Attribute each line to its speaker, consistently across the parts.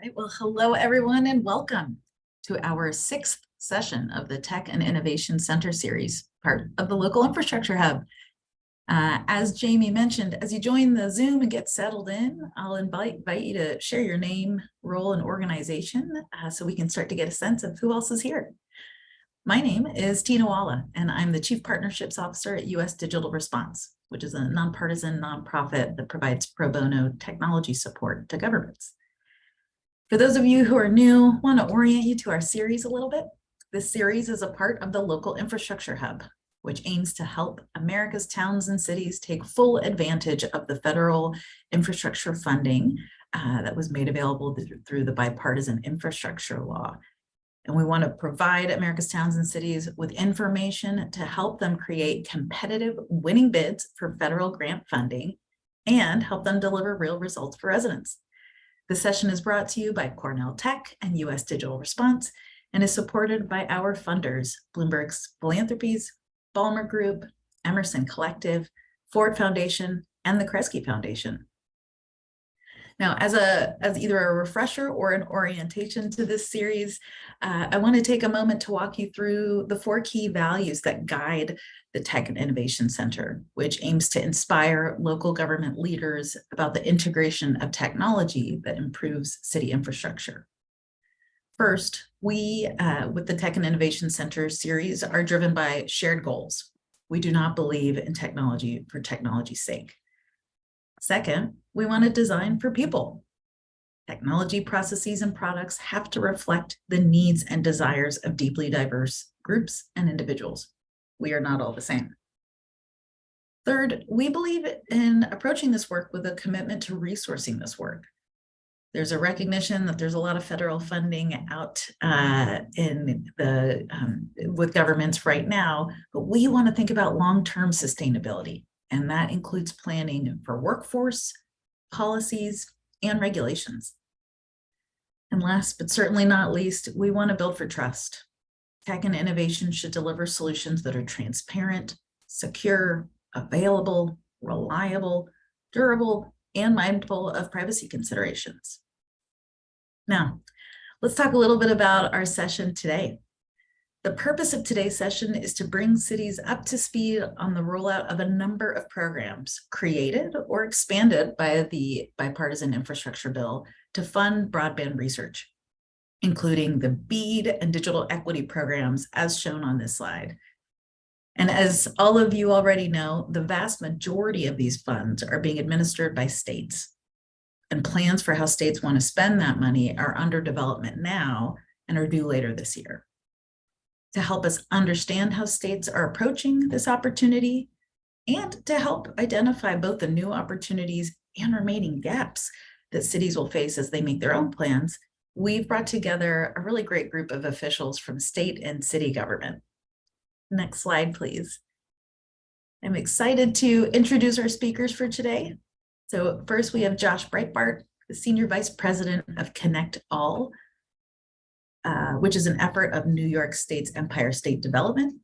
Speaker 1: Right. Well, hello, everyone, and welcome to our sixth session of the Tech and Innovation Center series, part of the Local Infrastructure Hub. As Jamie mentioned, as you join the Zoom and get settled in, I'll invite you to share your name, role, and organization so we can start to get a sense of who else is here. My name is Tina Walla, and I'm the Chief Partnerships Officer at NYS Digital Response, which is a nonpartisan nonprofit that provides pro bono technology support to governments. For those of you who are new, I want to orient you to our series a little bit. This series is a part of the Local Infrastructure Hub, which aims to help America's towns and cities take full advantage of the federal infrastructure funding that was made available through the bipartisan infrastructure law. And we want to provide America's towns and cities with information to help them create competitive winning bids for federal grant funding and help them deliver real results for residents. This session is brought to you by Cornell Tech and NYS Digital Response and is supported by our funders, Bloomberg's Philanthropies, Ballmer Group, Emerson Collective, Ford Foundation, and the Kresge Foundation. Now, as either a refresher or an orientation to this series, I want to take a moment to walk you through the 4 key values that guide the Tech and Innovation Center, which aims to inspire local government leaders about the integration of technology that improves city infrastructure. First, we, with the Tech and Innovation Center series, are driven by shared goals. We do not believe in technology for technology's sake. Second, we want to design for people. Technology processes and products have to reflect the needs and desires of deeply diverse groups and individuals. We are not all the same. Third, we believe in approaching this work with a commitment to resourcing this work. There's a recognition that there's a lot of federal funding out with governments right now, but we want to think about long-term sustainability. And that includes planning for workforce, policies, and regulations. And last, but certainly not least, we want to build for trust. Tech and innovation should deliver solutions that are transparent, secure, available, reliable, durable, and mindful of privacy considerations. Now, let's talk a little bit about our session today. The purpose of today's session is to bring cities up to speed on the rollout of a number of programs created or expanded by the bipartisan infrastructure bill to fund broadband research, including the BEAD and digital equity programs as shown on this slide. And as all of you already know, the vast majority of these funds are being administered by states. And plans for how states want to spend that money are under development now and are due later this year. To help us understand how states are approaching this opportunity and to help identify both the new opportunities and remaining gaps that cities will face as they make their own plans, we've brought together a really great group of officials from state and city government. Next slide, please. I'm excited to introduce our speakers for today. So first we have Josh Breitbart, the Senior Vice President of ConnectAll, which is an effort of New York State's Empire State Development.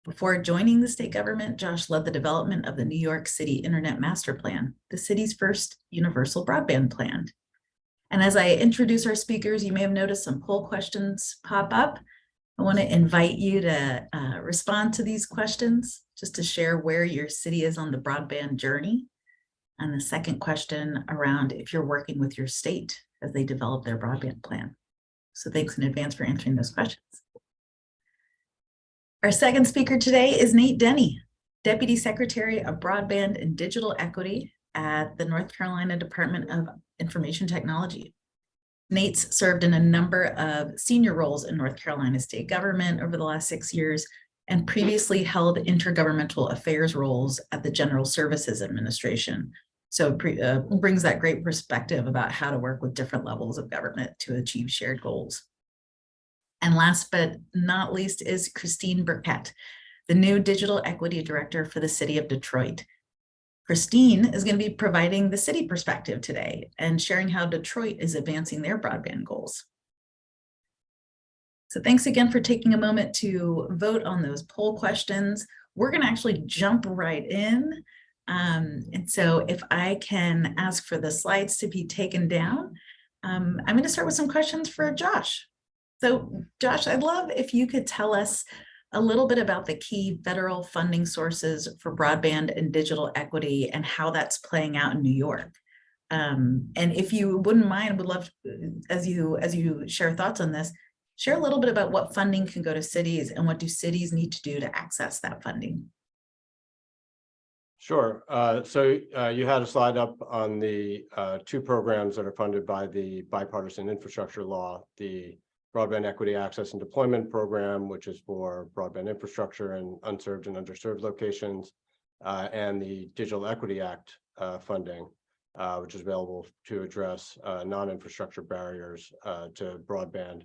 Speaker 1: Before joining the state government, Josh led the development of the New York City Internet Master Plan, the city's first universal broadband plan. And as I introduce our speakers, you may have noticed some poll questions pop up. I want to invite you to respond to these questions, just to share where your city is on the broadband journey. And the second question around if you're working with your state as they develop their broadband plan. So thanks in advance for answering those questions. Our second speaker today is Nate Denny, Deputy Secretary of Broadband and Digital Equity at the North Carolina Department of Information Technology. Nate's served in a number of senior roles in North Carolina state government over the last 6 years and previously held intergovernmental affairs roles at the General Services Administration. So it brings that great perspective about how to work with different levels of government to achieve shared goals. And last but not least is Christine Burkette, the new Digital Equity Director for the City of Detroit. Christine is going to be providing the city perspective today and sharing how Detroit is advancing their broadband goals. So thanks again for taking a moment to vote on those poll questions. We're going to actually jump right in. And so if I can ask for the slides to be taken down, I'm going to start with some questions for Josh. So Josh, I'd love if you could tell us a little bit about the key federal funding sources for broadband and digital equity and how that's playing out in New York. And if you wouldn't mind, would love, as you share thoughts on this, share a little bit about what funding can go to cities and what do cities need to do to access that funding.
Speaker 2: Sure. So you had a slide up on the two programs that are funded by the bipartisan infrastructure law, the Broadband Equity Access and Deployment Program, which is for broadband infrastructure in unserved and underserved locations, and the Digital Equity Act funding, which is available to address non-infrastructure barriers to broadband.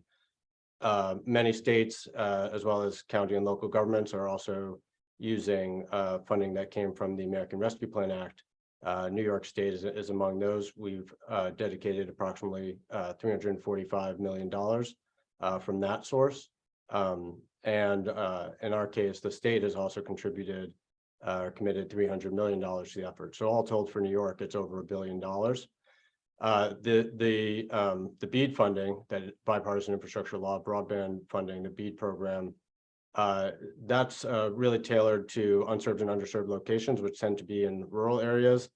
Speaker 2: Many states, as well as county and local governments, are also using funding that came from the American Rescue Plan Act. New York State is among those. We've dedicated approximately $345 million from that source. And in our case, the state has also contributed, committed $300 million to the effort. So all told for New York, it's over $1 billion. The BEAD funding, that bipartisan infrastructure law, broadband funding, the BEAD program, that's really tailored to unserved and underserved locations, which tend to be in rural areas.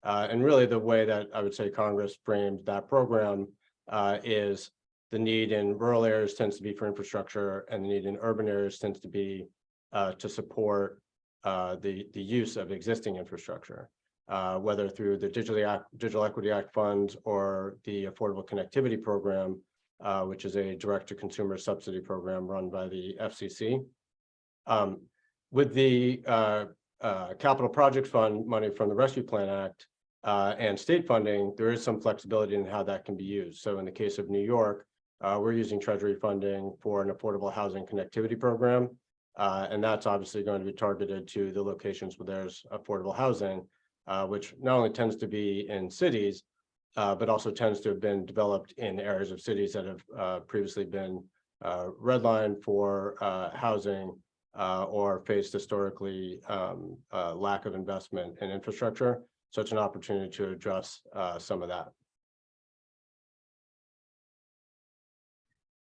Speaker 2: And really the way that I would say Congress framed that program is the need in rural areas tends to be for infrastructure, and the need in urban areas tends to be to support the use of existing infrastructure, whether through the Digital Equity Act funds or the Affordable Connectivity Program, which is a direct-to-consumer subsidy program run by the FCC. With the Capital Projects Fund money from the Rescue Plan Act and state funding, there is some flexibility in how that can be used. So in the case of New York, we're using Treasury funding for an affordable housing connectivity program, and that's obviously going to be targeted to the locations where there's affordable housing, which not only tends to be in cities, but also tends to have been developed in areas of cities that have previously been redlined for housing or faced historically lack of investment in infrastructure. So it's an opportunity to address some of that.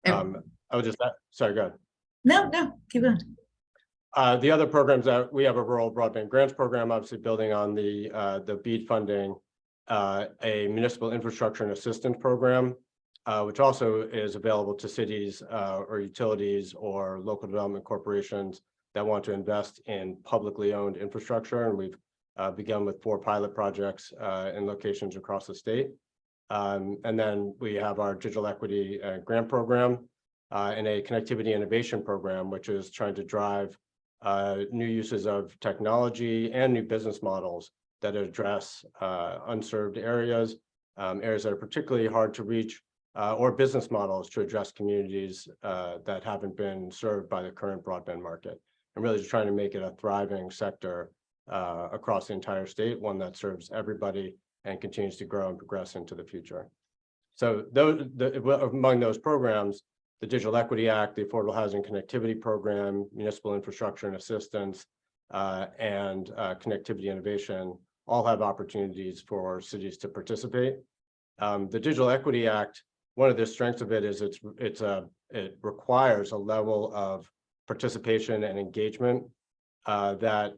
Speaker 2: I would just, sorry, go ahead.
Speaker 1: No, keep going.
Speaker 2: The other programs that we have a rural broadband grants program, obviously building on the BEAD funding, a municipal infrastructure and assistance program, which also is available to cities or utilities or local development corporations that want to invest in publicly owned infrastructure. And we've begun with 4 pilot projects in locations across the state. And then we have our digital equity grant program and a connectivity innovation program, which is trying to drive new uses of technology and new business models that address unserved areas, areas that are particularly hard to reach, or business models to address communities that haven't been served by the current broadband market. And really just trying to make it a thriving sector across the entire state, one that serves everybody and continues to grow and progress into the future. So among those programs, the Digital Equity Act, the Affordable Housing Connectivity Program, Municipal Infrastructure and Assistance, and Connectivity Innovation all have opportunities for cities to participate. The Digital Equity Act, one of the strengths of it is it requires a level of participation and engagement that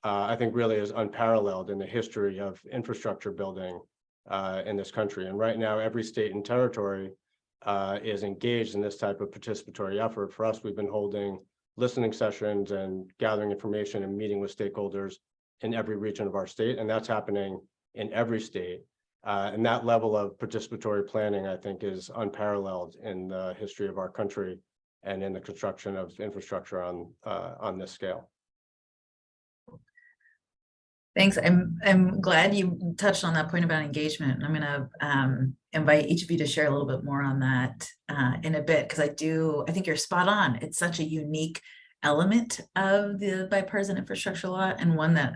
Speaker 2: I think really is unparalleled in the history of infrastructure building in this country. And right now, every state and territory is engaged in this type of participatory effort. For us, we've been holding listening sessions and gathering information and meeting with stakeholders in every region of our state, and that's happening in every state. And that level of participatory planning, I think, is unparalleled in the history of our country and in the construction of infrastructure on this scale.
Speaker 1: Thanks. I'm glad you touched on that point about engagement. I'm going to invite each of you to share a little bit more on that in a bit, because I think you're spot on. It's such a unique element of the bipartisan infrastructure law, and one that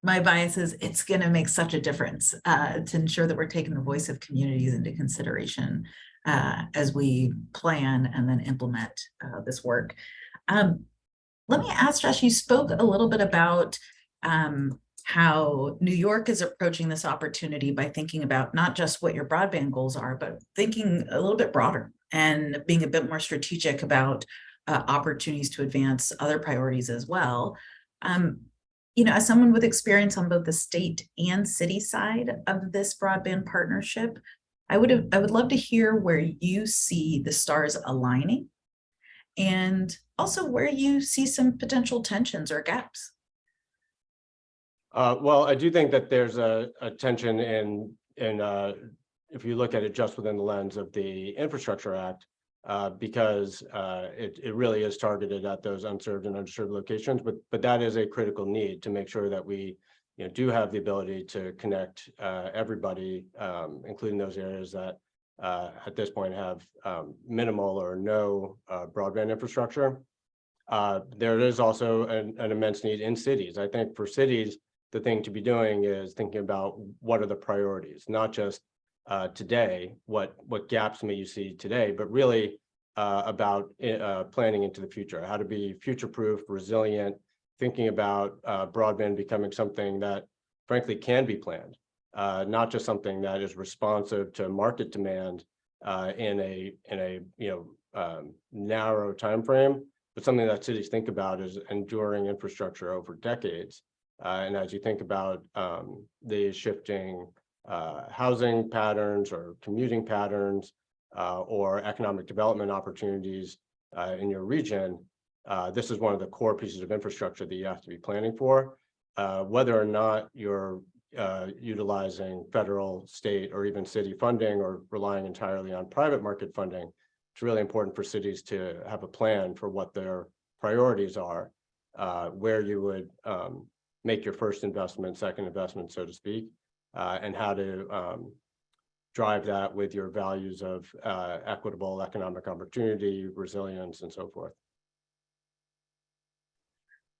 Speaker 1: my bias is it's going to make such a difference to ensure that we're taking the voice of communities into consideration as we plan and then implement this work. Let me ask, Josh, you spoke a little bit about how New York is approaching this opportunity by thinking about not just what your broadband goals are, but thinking a little bit broader and being a bit more strategic about opportunities to advance other priorities as well. As someone with experience on both the state and city side of this broadband partnership, I would love to hear where you see the stars aligning and also where you see some potential tensions or gaps.
Speaker 2: Well, I do think that there's a tension in if you look at it just within the lens of the Infrastructure Act, because it really is targeted at those unserved and underserved locations. But that is a critical need to make sure that we do have the ability to connect everybody, including those areas that at this point have minimal or no broadband infrastructure. There is also an immense need in cities. I think for cities, the thing to be doing is thinking about what are the priorities, not just today, what gaps may you see today, but really about planning into the future, how to be future-proof, resilient, thinking about broadband becoming something that frankly can be planned, not just something that is responsive to market demand in a narrow time frame, but something that cities think about as enduring infrastructure over decades. And as you think about the shifting housing patterns or commuting patterns or economic development opportunities in your region, this is one of the core pieces of infrastructure that you have to be planning for. Whether or not you're utilizing federal, state, or even city funding or relying entirely on private market funding, it's really important for cities to have a plan for what their priorities are, where you would make your first investment, second investment, so to speak, and how to drive that with your values of equitable economic opportunity, resilience, and so forth.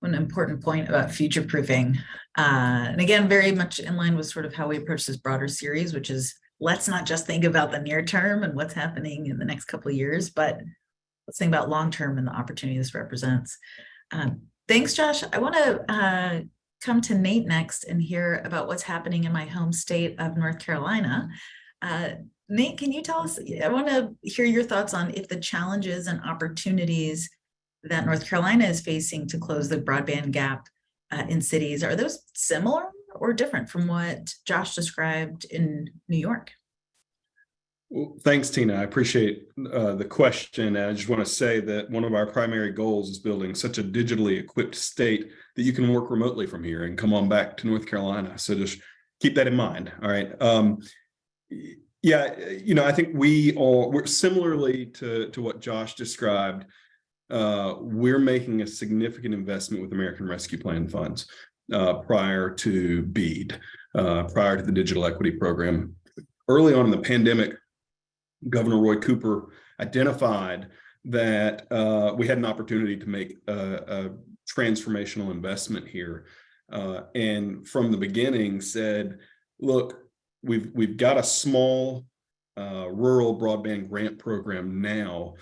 Speaker 1: An important point about future-proofing. And again, very much in line with sort of how we approach this broader series, which is let's not just think about the near term and what's happening in the next couple of years, but let's think about long-term and the opportunity this represents. Thanks, Josh. I want to come to Nate next and hear about what's happening in my home state of North Carolina. Nate, can you tell us, I want to hear your thoughts on if the challenges and opportunities that North Carolina is facing to close the broadband gap in cities, are those similar or different from what Josh described in New York?
Speaker 3: Well, thanks, Tina. I appreciate the question. I just want to say that one of our primary goals is building such a digitally equipped state that you can work remotely from here and come on back to North Carolina. So just keep that in mind. All right. I think we're similarly to what Josh described. We're making a significant investment with American Rescue Plan funds prior to BEAD, prior to the Digital Equity Program. Early on in the pandemic, Governor Roy Cooper identified that we had an opportunity to make a transformational investment here, and from the beginning said, look, we've got a small rural broadband grant program now.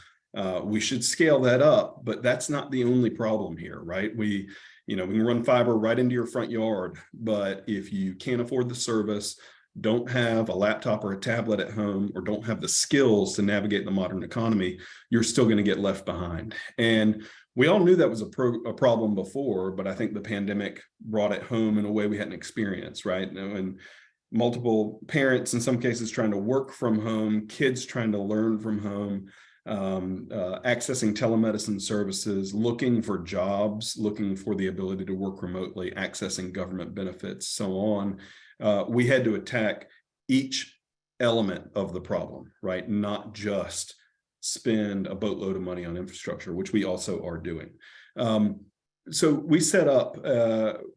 Speaker 3: We should scale that up, but that's not the only problem here, right? We can run fiber right into your front yard, but if you can't afford the service, don't have a laptop or a tablet at home, or don't have the skills to navigate the modern economy, you're still going to get left behind. And we all knew that was a problem before, but I think the pandemic brought it home in a way we hadn't experienced, right? And multiple parents, in some cases, trying to work from home, kids trying to learn from home, accessing telemedicine services, looking for jobs, looking for the ability to work remotely, accessing government benefits, so on. We had to attack each element of the problem, right? Not just spend a boatload of money on infrastructure, which we also are doing. So we set up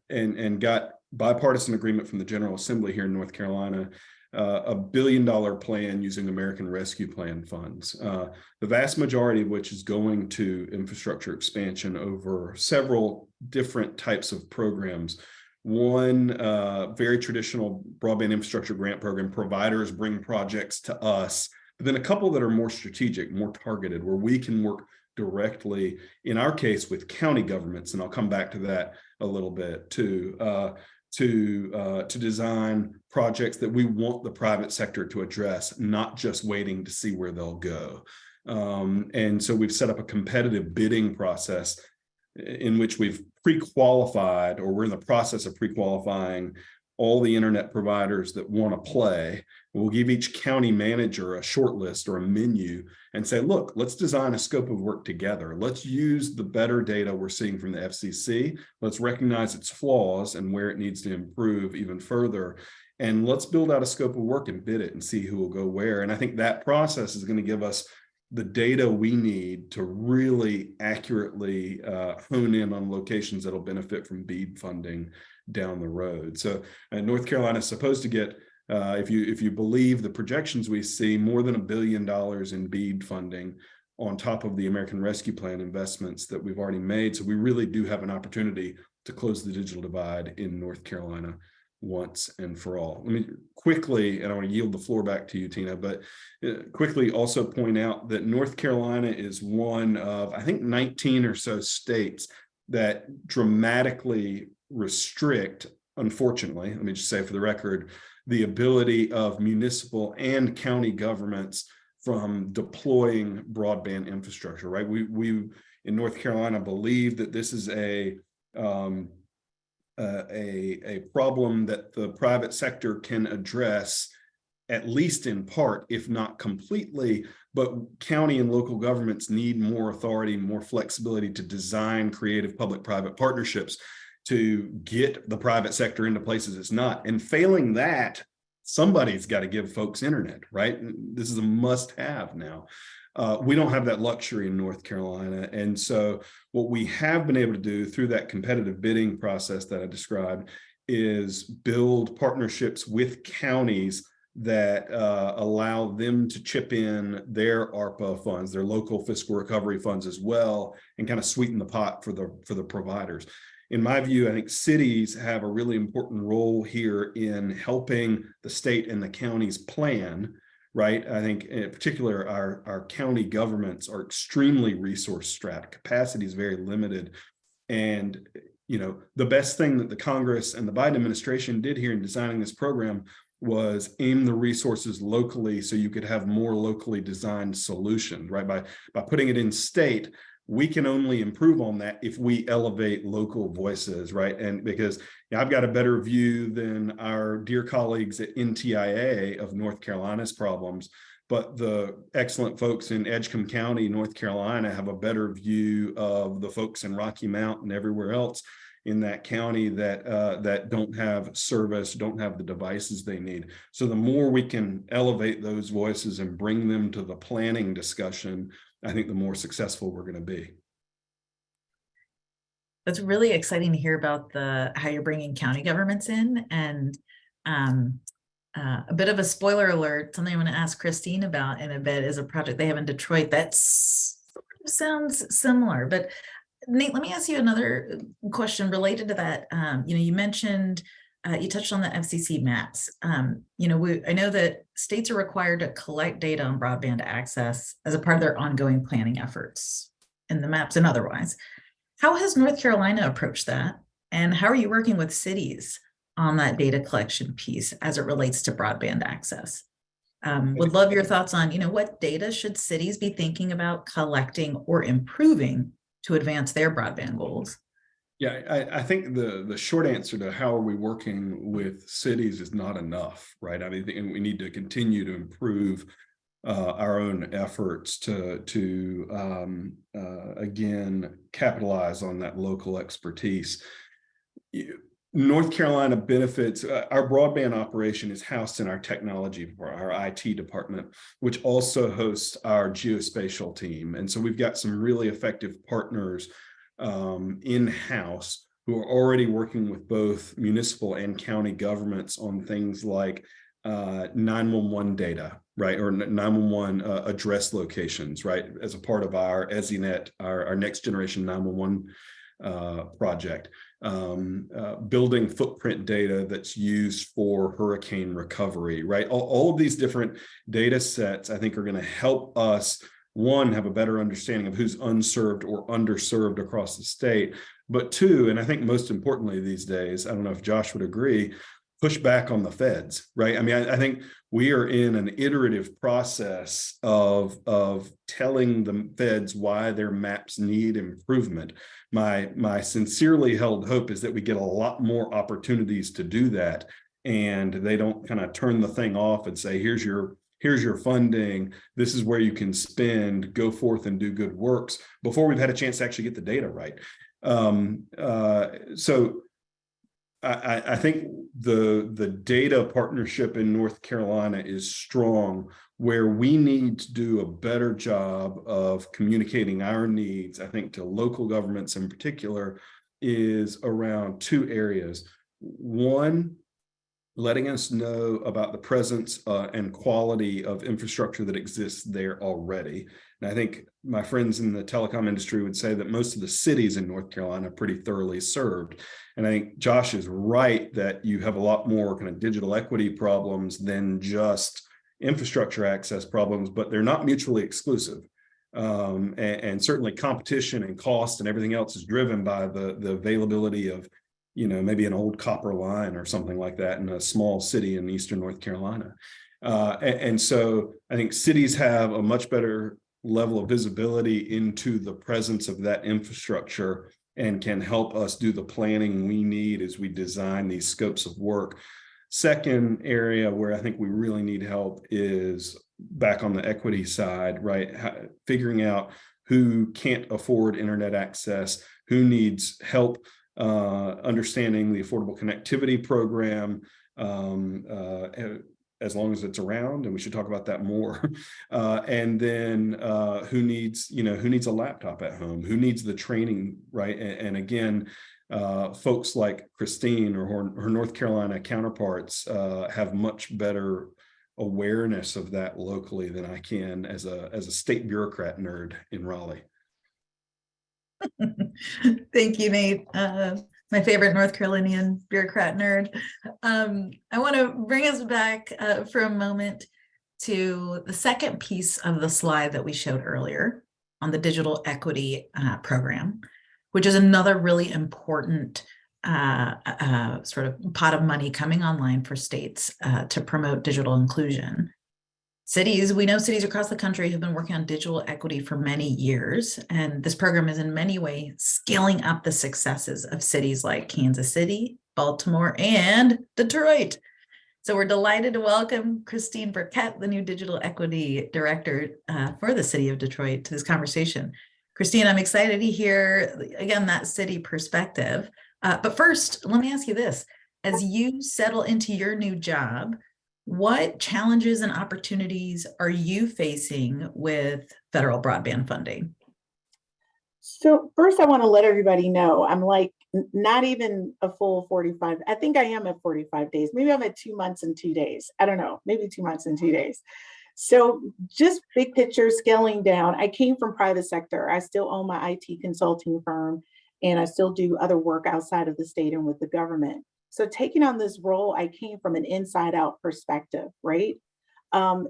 Speaker 3: and got bipartisan agreement from the General Assembly here in North Carolina, $1 billion plan using American Rescue Plan funds, the vast majority of which is going to infrastructure expansion over several different types of programs. One very traditional broadband infrastructure grant program, providers bring projects to us, but then a couple that are more strategic, more targeted, where we can work directly, in our case, with county governments, and I'll come back to that a little bit too, to design projects that we want the private sector to address, not just waiting to see where they'll go. And so we've set up a competitive bidding process in which we've pre-qualified, or we're in the process of pre-qualifying all the internet providers that want to play. We'll give each county manager a short list or a menu and say, look, let's design a scope of work together. Let's use the better data we're seeing from the FCC. Let's recognize its flaws and where it needs to improve even further. And let's build out a scope of work and bid it and see who will go where. And I think that process is going to give us the data we need to really accurately hone in on locations that'll benefit from BEAD funding down the road. So North Carolina is supposed to get, if you believe the projections we see, more than $1 billion in BEAD funding on top of the American Rescue Plan investments that we've already made. So we really do have an opportunity to close the digital divide in North Carolina once and for all. Let me quickly, and I want to yield the floor back to you, Tina, but quickly also point out that North Carolina is one of, I think, 19 or so states that dramatically restrict, unfortunately, let me just say for the record, the ability of municipal and county governments from deploying broadband infrastructure, right? We in North Carolina believe that this is a problem that the private sector can address, at least in part, if not completely, but county and local governments need more authority, more flexibility to design creative public-private partnerships to get the private sector into places it's not. And failing that, somebody's got to give folks internet, right? This is a must-have now. We don't have that luxury in North Carolina. And so what we have been able to do through that competitive bidding process that I described is build partnerships with counties that allow them to chip in their ARPA funds, their local fiscal recovery funds as well, and kind of sweeten the pot for the providers. In my view, I think cities have a really important role here in helping the state and the counties plan, right? I think in particular, our county governments are extremely resource strapped. Capacity is very limited. And, you know, the best thing that the Congress and the Biden administration did here in designing this program was aim the resources locally so you could have more locally designed solutions, right? By putting it in state, we can only improve on that if we elevate local voices, right? And because I've got a better view than our dear colleagues at NTIA of North Carolina's problems, but the excellent folks in Edgecombe County, North Carolina, have a better view of the folks in Rocky Mount and everywhere else in that county that don't have service, don't have the devices they need. So the more we can elevate those voices and bring them to the planning discussion, I think the more successful we're going to be.
Speaker 1: That's really exciting to hear about how you're bringing county governments in. And a bit of a spoiler alert, something I'm going to ask Christine about in a bit is a project they have in Detroit that sounds similar. But Nate, let me ask you another question related to that. You mentioned, you touched on the FCC maps. I know that states are required to collect data on broadband access as a part of their ongoing planning efforts in the maps and otherwise. How has North Carolina approached that? And how are you working with cities on that data collection piece as it relates to broadband access? Would love your thoughts on, what data should cities be thinking about collecting or improving to advance their broadband goals?
Speaker 3: Yeah, I think the short answer to how are we working with cities is not enough, right? I mean, we need to continue to improve our own efforts to again, capitalize on that local expertise. North Carolina benefits, our broadband operation is housed in our technology, or our IT department, which also hosts our geospatial team. And so we've got some really effective partners in-house who are already working with both municipal and county governments on things like 911 data, right? Or 911 address locations, right? As a part of our EZNet, our next generation 911 project. Building footprint data that's used for hurricane recovery, right? All of these different data sets, I think, are going to help us, one, have a better understanding of who's unserved or underserved across the state, But two, and I think most importantly these days, I don't know if Josh would agree, push back on the feds, right? I mean, I think we are in an iterative process of telling the feds why their maps need improvement. My sincerely held hope is that we get a lot more opportunities to do that, and they don't kind of turn the thing off and say, here's your funding, this is where you can spend, go forth and do good works, before we've had a chance to actually get the data right. So I think the data partnership in North Carolina is strong. Where we need to do a better job of communicating our needs, I think, to local governments in particular, is around two areas. One, letting us know about the presence and quality of infrastructure that exists there already. And I think my friends in the telecom industry would say that most of the cities in North Carolina are pretty thoroughly served. And I think Josh is right that you have a lot more kind of digital equity problems than just infrastructure access problems, but they're not mutually exclusive. And certainly competition and cost and everything else is driven by the availability of, maybe an old copper line or something like that in a small city in eastern North Carolina. And so I think cities have a much better level of visibility into the presence of that infrastructure and can help us do the planning we need as we design these scopes of work. Second area where I think we really need help is back on the equity side, right? Figuring out who can't afford internet access, who needs help understanding the Affordable Connectivity Program, as long as it's around, and we should talk about that more. And then who needs a laptop at home, who needs the training, right? And again, folks like Christine or her North Carolina counterparts have much better awareness of that locally than I can as a state bureaucrat nerd in Raleigh.
Speaker 1: Thank you, Nate. My favorite North Carolinian bureaucrat nerd. I want to bring us back for a moment to the second piece of the slide that we showed earlier on the digital equity program, which is another really important sort of pot of money coming online for states to promote digital inclusion. We know cities across the country have been working on digital equity for many years, and this program is in many ways scaling up the successes of cities like Kansas City, Baltimore, and Detroit. So we're delighted to welcome Christine Burkette, the new Digital Equity Director for the City of Detroit, to this conversation. Christine, I'm excited to hear, again, that city perspective. But first, let me ask you this. As you settle into your new job, what challenges and opportunities are you facing with federal broadband funding?
Speaker 4: So first, I want to let everybody know I'm like not even a full 45. I think I am at 45 days. Maybe I'm at 2 months and 2 days. I don't know, maybe 2 months and 2 days. So just big picture, scaling down. I came from private sector. I still own my IT consulting firm, and I still do other work outside of the state and with the government. So taking on this role, I came from an inside out perspective, right?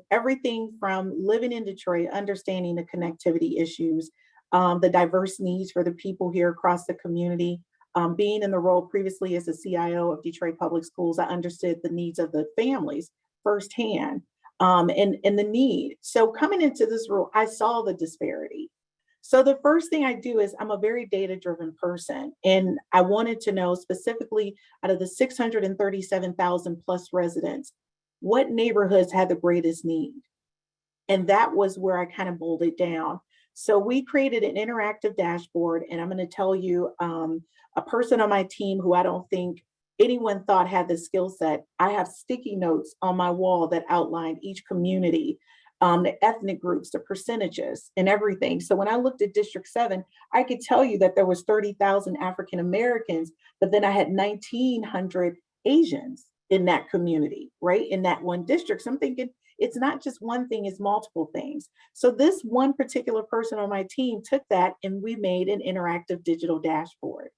Speaker 4: Everything from living in Detroit, understanding the connectivity issues, the diverse needs for the people here across the community. Being in the role previously as the CIO of Detroit Public Schools, I understood the needs of the families firsthand, and the need. So coming into this role, I saw the disparity. So the first thing I do is I'm a very data-driven person, and I wanted to know specifically out of the 637,000 plus residents, what neighborhoods had the greatest need? And that was where I kind of boiled it down. So we created an interactive dashboard, and I'm going to tell you, a person on my team who I don't think anyone thought had the skill set. I have sticky notes on my wall that outline each community, the ethnic groups, the percentages, and everything. So when I looked at District 7, I could tell you that there was 30,000 African Americans, but then I had 1,900 Asians in that community, right? In that one district. So I'm thinking, it's not just one thing, it's multiple things. So this one particular person on my team took that and we made an interactive digital dashboard.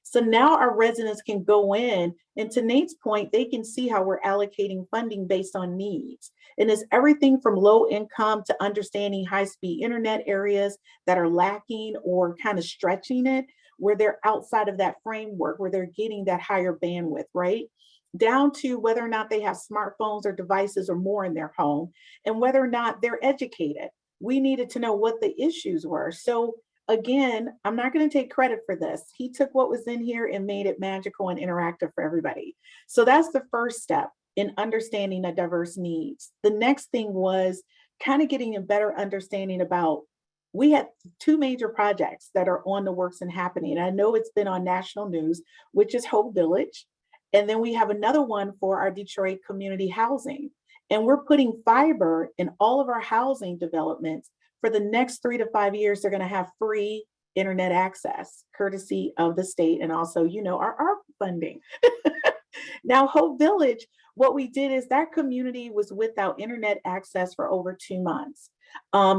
Speaker 4: So now our residents can go in, and to Nate's point, they can see how we're allocating funding based on needs. And it's everything from low income to understanding high-speed internet areas that are lacking or kind of stretching it. where they're outside of that framework, where they're getting that higher bandwidth, right? Down to whether or not they have smartphones or devices or more in their home, and whether or not they're educated. We needed to know what the issues were. So again, I'm not going to take credit for this. He took what was in here and made it magical and interactive for everybody. So that's the first step in understanding the diverse needs. The next thing was kind of getting a better understanding about, we had two major projects that are on the works and happening. And I know it's been on national news, which is Hope Village. And then we have another one for our Detroit community housing. And we're putting fiber in all of our housing developments. For the next 3 to 5 years, they're going to have free internet access, courtesy of the state and also, our funding. Now, Hope Village, what we did is that community was without internet access for over 2 months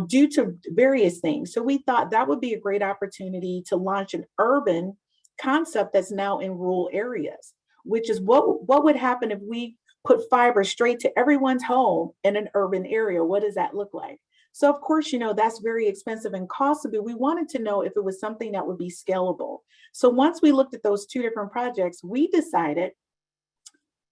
Speaker 4: due to various things. So we thought that would be a great opportunity to launch an urban concept that's now in rural areas, which is what would happen if we put fiber straight to everyone's home in an urban area. What does that look like? So of course, that's very expensive and costly, but we wanted to know if it was something that would be scalable. So once we looked at those two different projects, we decided,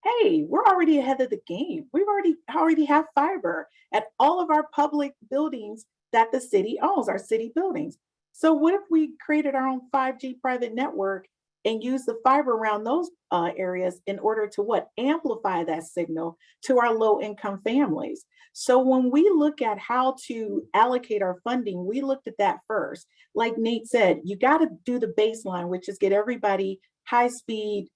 Speaker 4: hey, we're already ahead of the game. We've already have fiber at all of our public buildings that the city owns, our city buildings. So what if we created our own 5G private network and use the fiber around those areas in order to amplify that signal to our low income families? So when we look at how to allocate our funding, we looked at that first. Like Nate said, you got to do the baseline, which is get everybody high speed,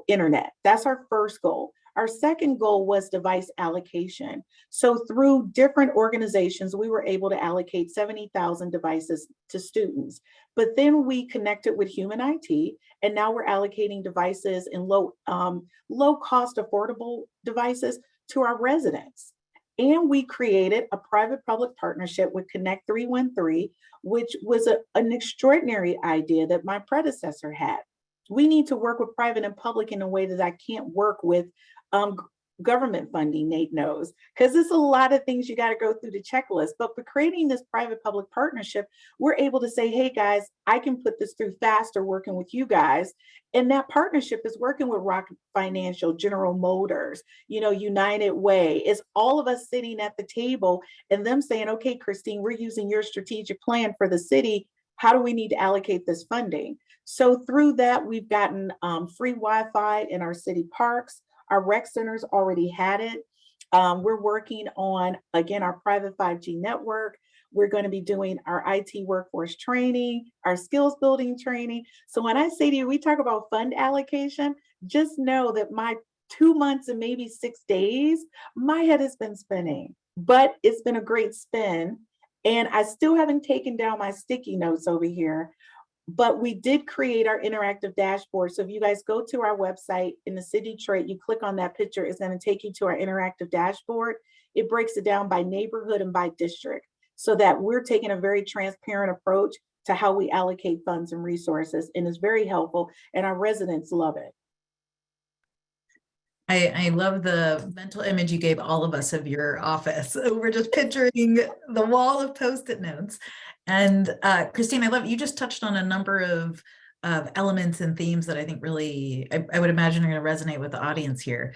Speaker 4: internet. That's our first goal. Our second goal was device allocation. So through different organizations, we were able to allocate 70,000 devices to students. But then we connected with Human IT, and now we're allocating devices and low cost affordable devices to our residents. And we created a private-public partnership with Connect 313, which was an extraordinary idea that my predecessor had. We need to work with private and public in a way that I can't work with government funding, Nate knows, because there's a lot of things you got to go through the checklist. But for creating this private-public partnership, we're able to say, hey guys, I can put this through faster working with you guys. And that partnership is working with Rock Financial, General Motors, United Way. It's all of us sitting at the table and them saying, okay, Christine, we're using your strategic plan for the city. How do we need to allocate this funding? So through that, we've gotten free Wi-Fi in our city parks. Our rec centers already had it. We're working on, again, our private 5G network. We're going to be doing our IT workforce training, our skills building training. So when I say to you, we talk about fund allocation, just know that my 2 months and maybe 6 days, my head has been spinning, but it's been a great spin. And I still haven't taken down my sticky notes over here, but we did create our interactive dashboard. So if you guys go to our website in the city of Detroit, you click on that picture, it's going to take you to our interactive dashboard. It breaks it down by neighborhood and by district so that we're taking a very transparent approach to how we allocate funds and resources. And it's very helpful, and our residents love it.
Speaker 1: I love the mental image you gave all of us of your office. We're just picturing the wall of Post-it notes. And Christine, I love you just touched on a number of elements and themes that I think really, I would imagine are going to resonate with the audience here.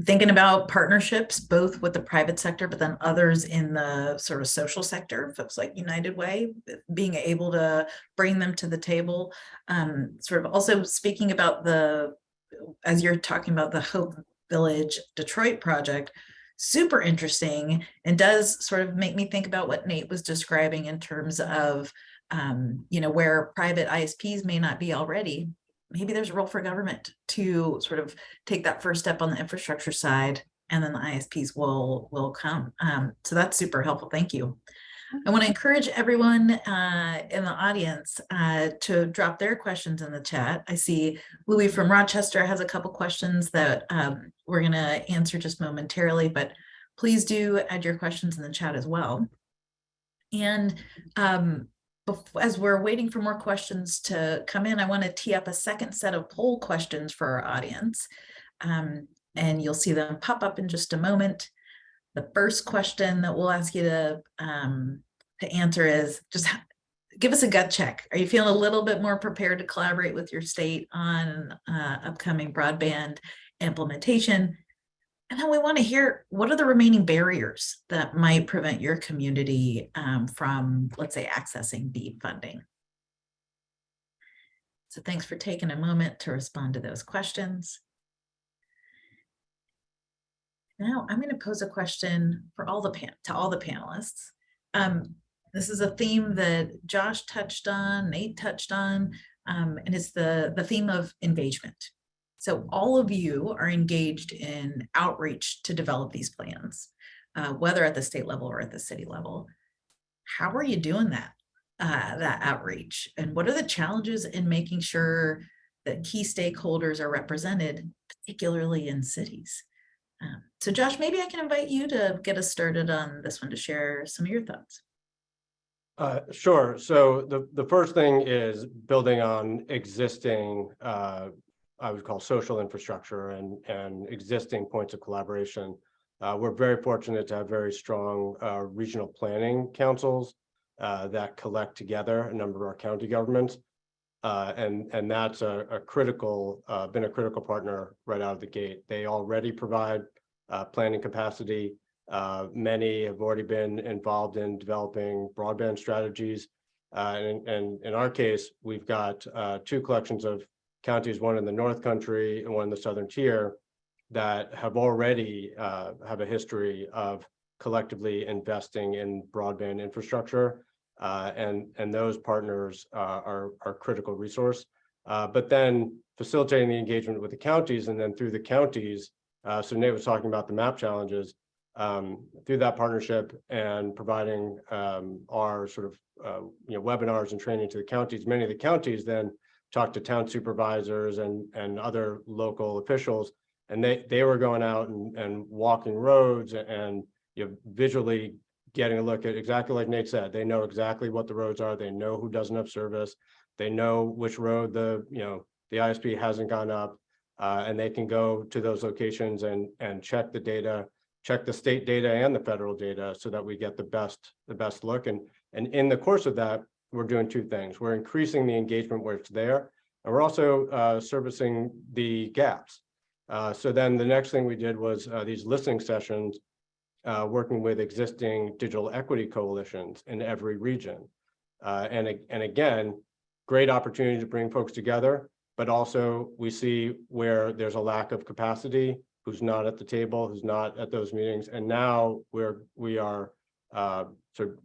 Speaker 1: Thinking about partnerships, both with the private sector, but then others in the sort of social sector, folks like United Way, being able to bring them to the table. Sort of also speaking about as you're talking about the Hope Village Detroit project, super interesting, and does sort of make me think about what Nate was describing in terms of, where private ISPs may not be already. Maybe there's a role for government to sort of take that first step on the infrastructure side, and then the ISPs will come. So that's super helpful. Thank you. I want to encourage everyone in the audience to drop their questions in the chat. I see Louis from Rochester has a couple questions that we're going to answer just momentarily, but please do add your questions in the chat as well. And as we're waiting for more questions to come in, I want to tee up a second set of poll questions for our audience. And you'll see them pop up in just a moment. The first question that we'll ask you to answer is just give us a gut check. Are you feeling a little bit more prepared to collaborate with your state on upcoming broadband implementation? And then we want to hear, what are the remaining barriers that might prevent your community from, let's say, accessing BEAD funding? So thanks for taking a moment to respond to those questions. Now I'm going to pose a question for all the panelists. This is a theme that Josh touched on, Nate touched on, and it's the theme of engagement. So all of you are engaged in outreach to develop these plans, whether at the state level or at the city level. How are you doing that outreach? And what are the challenges in making sure that key stakeholders are represented, particularly in cities? So Josh, maybe I can invite you to get us started on this one to share some of your thoughts.
Speaker 2: Sure. So the first thing is building on existing, I would call social infrastructure and existing points of collaboration. We're very fortunate to have very strong regional planning councils that collect together a number of our county governments. And that's been a critical partner right out of the gate. They already provide planning capacity. Many have already been involved in developing broadband strategies. And in our case, we've got two collections of counties, one in the North Country and one in the Southern Tier, that have already have a history of collectively investing in broadband infrastructure. And those partners are critical resource. But then facilitating the engagement with the counties, and then through the counties, so Nate was talking about the map challenges, through that partnership and providing our sort of webinars and training to the counties. Many of the counties then talk to town supervisors and other local officials, and they were going out and walking roads and visually getting a look at, exactly like Nate said, they know exactly what the roads are, they know who doesn't have service, they know which road the ISP hasn't gone up, and they can go to those locations and check the data, check the state data and the federal data, so that we get the best look. And in the course of that, we're doing two things. We're increasing the engagement where it's there, and we're also servicing the gaps. So then the next thing we did was these listening sessions, working with existing digital equity coalitions in every region. And again, great opportunity to bring folks together, but also we see where there's a lack of capacity, who's not at the table, who's not at those meetings. And now we are sort of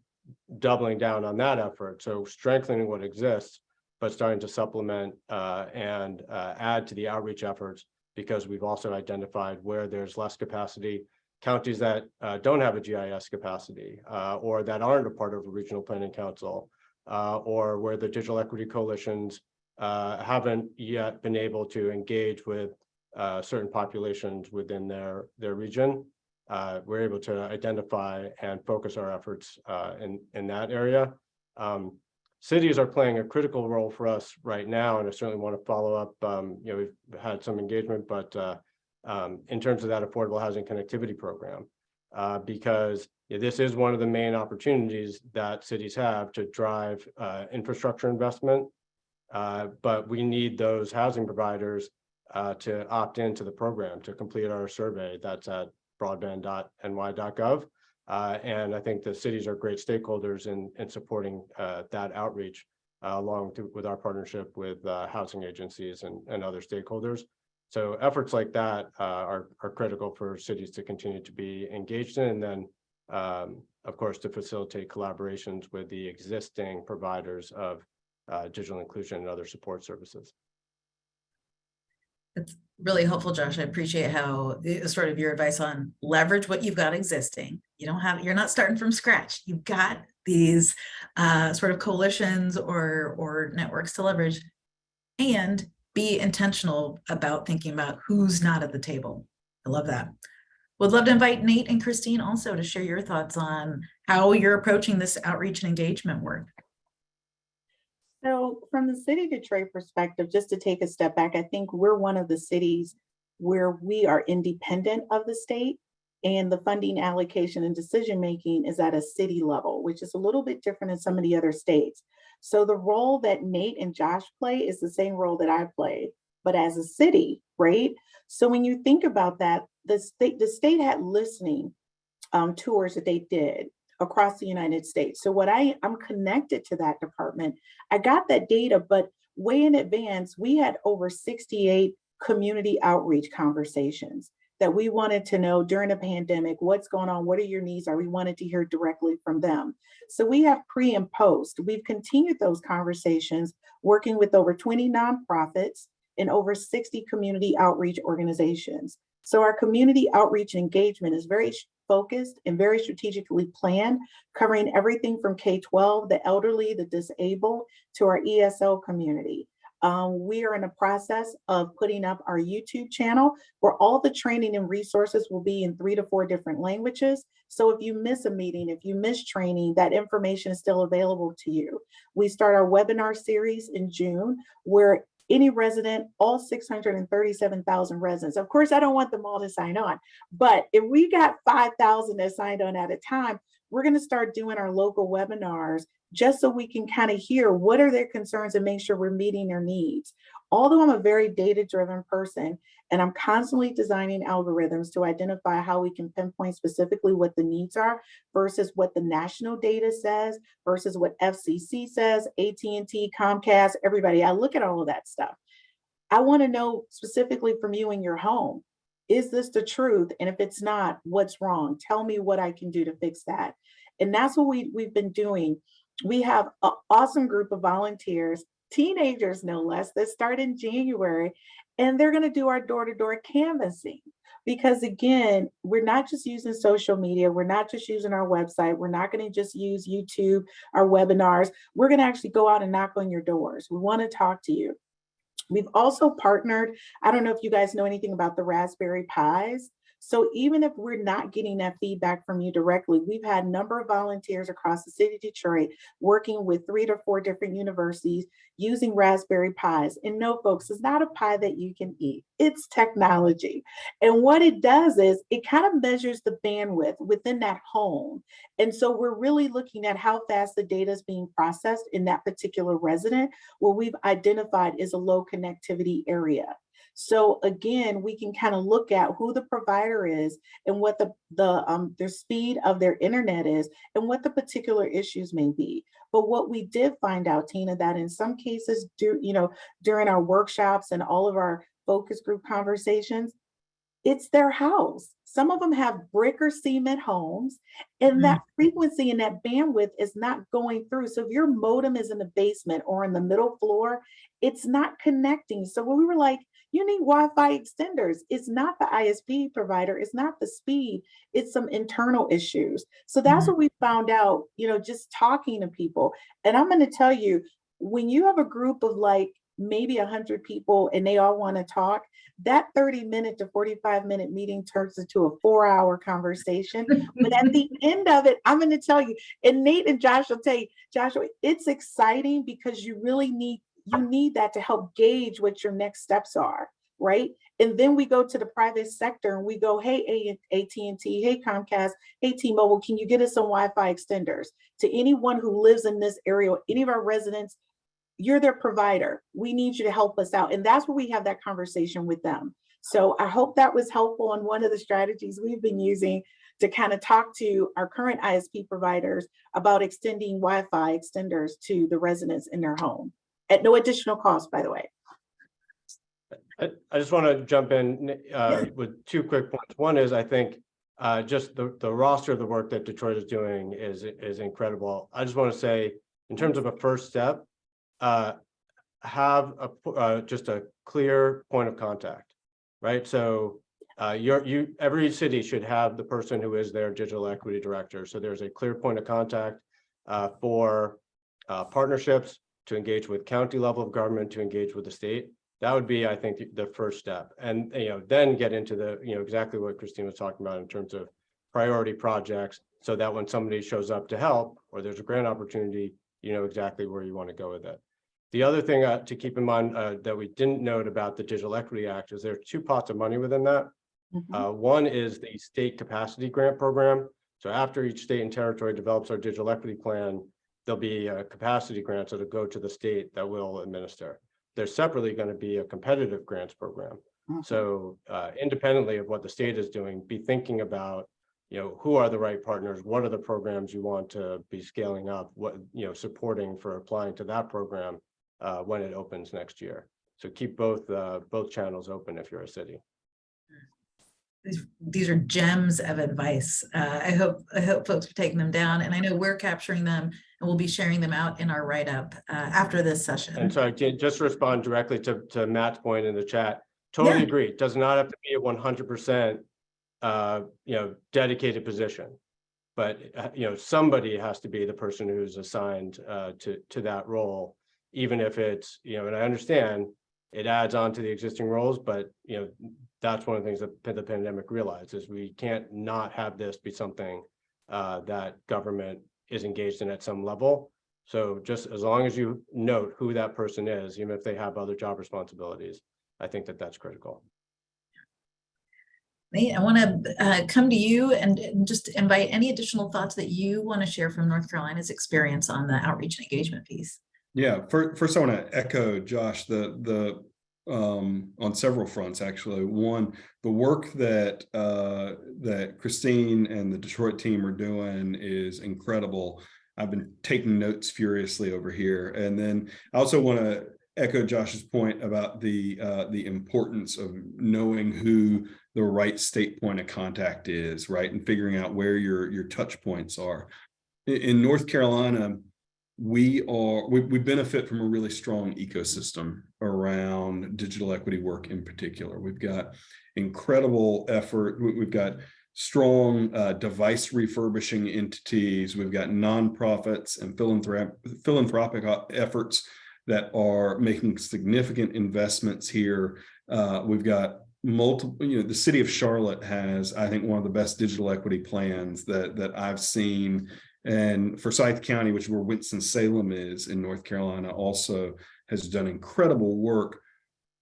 Speaker 2: doubling down on that effort. So strengthening what exists, but starting to supplement and add to the outreach efforts, because we've also identified where there's less capacity, counties that don't have a GIS capacity, or that aren't a part of a regional planning council, or where the digital equity coalitions haven't yet been able to engage with certain populations within their region. We're able to identify and focus our efforts in that area. Cities are playing a critical role for us right now, and I certainly want to follow up. We've had some engagement, but in terms of that affordable housing connectivity program, because this is one of the main opportunities that cities have to drive infrastructure investment. But we need those housing providers to opt into the program, to complete our survey. That's at broadband.ny.gov. And I think the cities are great stakeholders in supporting that outreach, with our partnership with housing agencies and other stakeholders. So efforts like that are critical for cities to continue to be engaged in, and then of course to facilitate collaborations with the existing providers of digital inclusion and other support services.
Speaker 1: That's really helpful, Josh. I appreciate how sort of your advice on leverage what you've got existing. You're not starting from scratch. You've got these sort of coalitions or networks to leverage, and be intentional about thinking about who's not at the table. I love that. Would love to invite Nate and Christine also to share your thoughts on how you're approaching this outreach and engagement work.
Speaker 4: So from the city of Detroit perspective, just to take a step back, I think we're one of the cities where we are independent of the state, and the funding allocation and decision-making is at a city level, which is a little bit different in some of the other states. So the role that Nate and Josh play is the same role that I play, but as a city, right? So when you think about that, the state had listening tours that they did across the United States. So I'm connected to that department. I got that data, but way in advance, we had over 68 community outreach conversations that we wanted to know during the pandemic, what's going on, what are your needs, we wanted to hear directly from them. So we have pre and post. We've continued those conversations, working with over 20 nonprofits and over 60 community outreach organizations. So our community outreach engagement is very focused and very strategically planned, covering everything from K-12, the elderly, the disabled, to our ESL community. We are in the process of putting up our YouTube channel where all the training and resources will be in 3 to 4 different languages. So if you miss a meeting, if you miss training, that information is still available to you. We start our webinar series in June where any resident, all 637,000 residents. Of course, I don't want them all to sign on, but if we got 5,000 that signed on at a time, we're going to start doing our local webinars just so we can kind of hear what are their concerns and make sure we're meeting their needs. Although I'm a very data-driven person and I'm constantly designing algorithms to identify how we can pinpoint specifically what the needs are versus what the national data says versus what FCC says, AT&T, Comcast, everybody. I look at all of that stuff. I want to know specifically from you in your home, is this the truth? And if it's not, what's wrong? Tell me what I can do to fix that. And that's what we've been doing. We have an awesome group of volunteers, teenagers no less, that start in January, and they're going to do our door-to-door canvassing. Because again, we're not just using social media, we're not just using our website, we're not going to just use YouTube, our webinars, we're going to actually go out and knock on your doors. We want to talk to you. We've also partnered, I don't know if you guys know anything about the Raspberry Pis. So even if we're not getting that feedback from you directly, we've had a number of volunteers across the city of Detroit working with 3 to 4 different universities using Raspberry Pis. And no, folks, it's not a pie that you can eat. It's technology. And what it does is it kind of measures the bandwidth within that home. And so we're really looking at how fast the data is being processed in that particular resident where we've identified is a low connectivity area. So again, we can kind of look at who the provider is and what their speed of their internet is and what the particular issues may be. But what we did find out, Tina, that in some cases, during our workshops and all of our focus group conversations, it's their house. Some of them have brick or cement homes, and that frequency and that bandwidth is not going through. So if your modem is in the basement or in the middle floor, it's not connecting. So when we were like, you need Wi-Fi extenders. It's not the ISP provider. It's not the speed. It's some internal issues. So that's what we found out, just talking to people. And I'm going to tell you, when you have a group of like maybe 100 people and they all want to talk, that 30-minute to 45-minute meeting turns into a 4-hour conversation. But at the end of it, I'm going to tell you, and Nate and Josh will tell you, Joshua, it's exciting because you really need that to help gauge what your next steps are, right? And then we go to the private sector and we go, hey, AT&T, hey, Comcast, hey, T-Mobile, can you get us some Wi-Fi extenders? To anyone who lives in this area, or any of our residents, you're their provider. We need you to help us out. And that's where we have that conversation with them. So I hope that was helpful on one of the strategies we've been using to kind of talk to our current ISP providers about extending Wi-Fi extenders to the residents in their home at no additional cost, by the way.
Speaker 2: I just want to jump in with 2 quick points. One is I think just the roster of the work that Detroit is doing is incredible. I just want to say, in terms of a first step, have just a clear point of contact, right? So every city should have the person who is their digital equity director. So there's a clear point of contact for partnerships, to engage with county level of government, to engage with the state. That would be, I think, the first step. And then get into the exactly what Christine was talking about in terms of priority projects, so that when somebody shows up to help or there's a grant opportunity, you know exactly where you want to go with it. The other thing to keep in mind that we didn't note about the Digital Equity Act is there's 2 pots of money within that. One is the state capacity grant program. So after each state and territory develops our digital equity plan, there'll be capacity grants that'll go to the state that will administer. There's separately going to be a competitive grants program. So independently of what the state is doing, be thinking about, who are the right partners? What are the programs you want to be scaling up? What, supporting for applying to that program when it opens next year. So keep both channels open if you're a city.
Speaker 1: These are gems of advice. I hope folks are taking them down, and I know we're capturing them, and we'll be sharing them out in our write-up after this session.
Speaker 2: And so just to respond directly to Matt's point in the chat. Totally agree. It does not have to be a 100% dedicated position, but somebody has to be the person who's assigned to that role, even if it's and I understand it adds on to the existing roles, but that's one of the things that the pandemic realized is we can't not have this be something that government is engaged in at some level. So just as long as you note who that person is, even if they have other job responsibilities, I think that's critical.
Speaker 1: Nate, I want to come to you and just invite any additional thoughts that you want to share from North Carolina's experience on the outreach and engagement piece.
Speaker 3: Yeah, first I want to echo Josh on several fronts, actually. One, the work that Christine and the Detroit team are doing is incredible. I've been taking notes furiously over here. And then I also want to echo Josh's point about the importance of knowing who the right state point of contact is, right? And figuring out where your touch points are. In North Carolina, we benefit from a really strong ecosystem around digital equity work in particular. We've got incredible effort. We've got strong device refurbishing entities. We've got nonprofits and philanthropic efforts that are making significant investments here. We've got multiple, the city of Charlotte has, I think, one of the best digital equity plans that I've seen. And Forsyth County, which is where Winston-Salem is in North Carolina, also has done incredible work.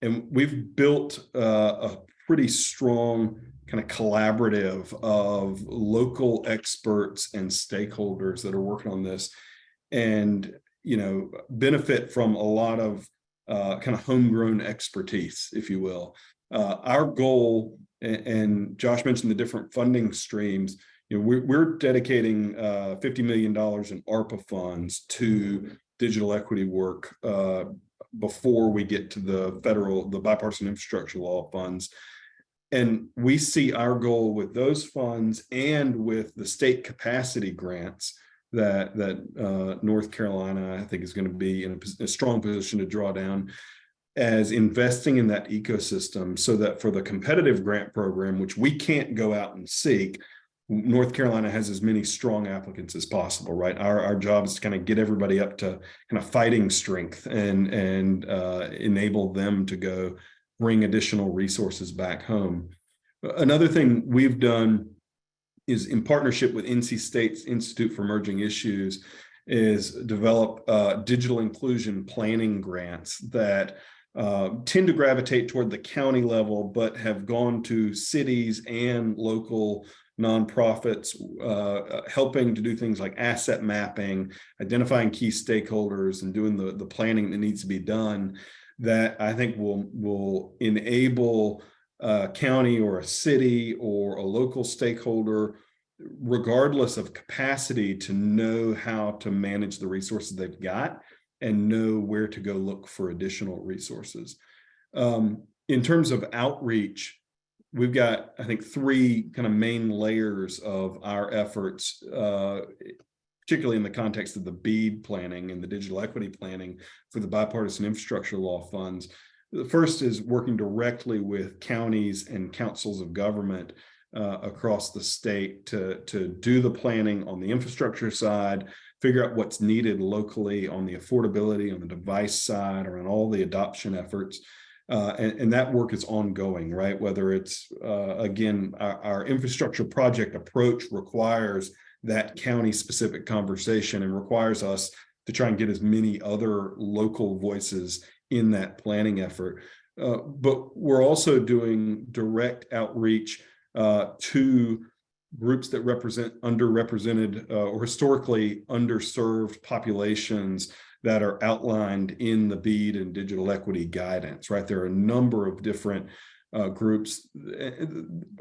Speaker 3: And we've built a pretty strong kind of collaborative of local experts and stakeholders that are working on this and, benefit from a lot of kind of homegrown expertise, if you will. Our goal, and Josh mentioned the different funding streams, we're dedicating $50 million in ARPA funds to digital equity work before we get to the bipartisan infrastructure law funds. And we see our goal with those funds and with the state capacity grants that North Carolina, I think, is going to be in a strong position to draw down, as investing in that ecosystem so that for the competitive grant program, which we can't go out and seek, North Carolina has as many strong applicants as possible, right? Our job is to kind of get everybody up to kind of fighting strength and enable them to go bring additional resources back home. Another thing we've done is, in partnership with NC State's Institute for Emerging Issues, is develop digital inclusion planning grants that tend to gravitate toward the county level, but have gone to cities and local nonprofits, helping to do things like asset mapping, identifying key stakeholders, and doing the planning that needs to be done, that I think will enable a county or a city or a local stakeholder, regardless of capacity, to know how to manage the resources they've got and know where to go look for additional resources. In terms of outreach, we've got, I think, three kind of main layers of our efforts, particularly in the context of the BEAD planning and the digital equity planning for the bipartisan infrastructure law funds. The first is working directly with counties and councils of government across the state to do the planning on the infrastructure side, figure out what's needed locally on the affordability, on the device side, or on all the adoption efforts. And that work is ongoing, right? Whether it's, again, our infrastructure project approach requires that county-specific conversation and requires us to try and get as many other local voices in that planning effort. But we're also doing direct outreach to groups that represent underrepresented or historically underserved populations that are outlined in the BEAD and digital equity guidance, right? There are a number of different groups.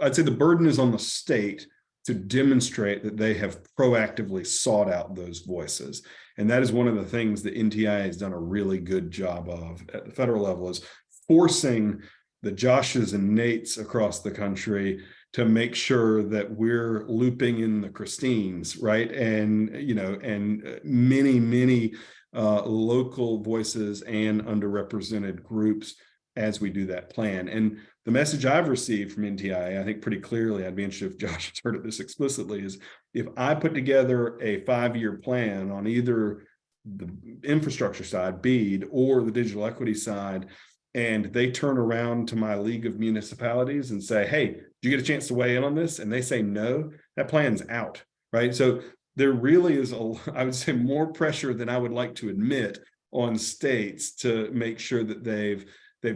Speaker 3: I'd say the burden is on the state to demonstrate that they have proactively sought out those voices. And that is one of the things that NTIA has done a really good job of at the federal level, is forcing the Joshes and Nates across the country to make sure that we're looping in the Christines, right? And, you know, and many local voices and underrepresented groups as we do that plan. And the message I've received from NTIA, I think pretty clearly, I'd be interested if Josh has heard of this explicitly, is if I put together a 5-year plan on either the infrastructure side, BEAD, or the digital equity side, and they turn around to my league of municipalities and say, hey, do you get a chance to weigh in on this? And they say no, that plan's out, right? So there really is, I would say, more pressure than I would like to admit on states to make sure that they've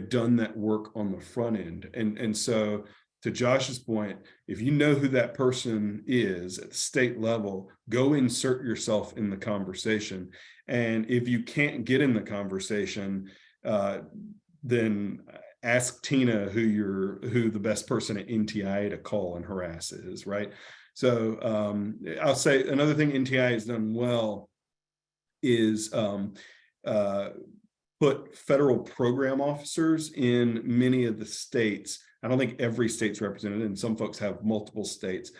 Speaker 3: done that work on the front end. And so to Josh's point, if you know who that person is at the state level, go insert yourself in the conversation. And if you can't get in the conversation, then ask Tina who the best person at NTIA to call and harass is, right? So I'll say another thing NTIA has done well is put federal program officers in many of the states. I don't think every state's represented, and some folks have multiple states,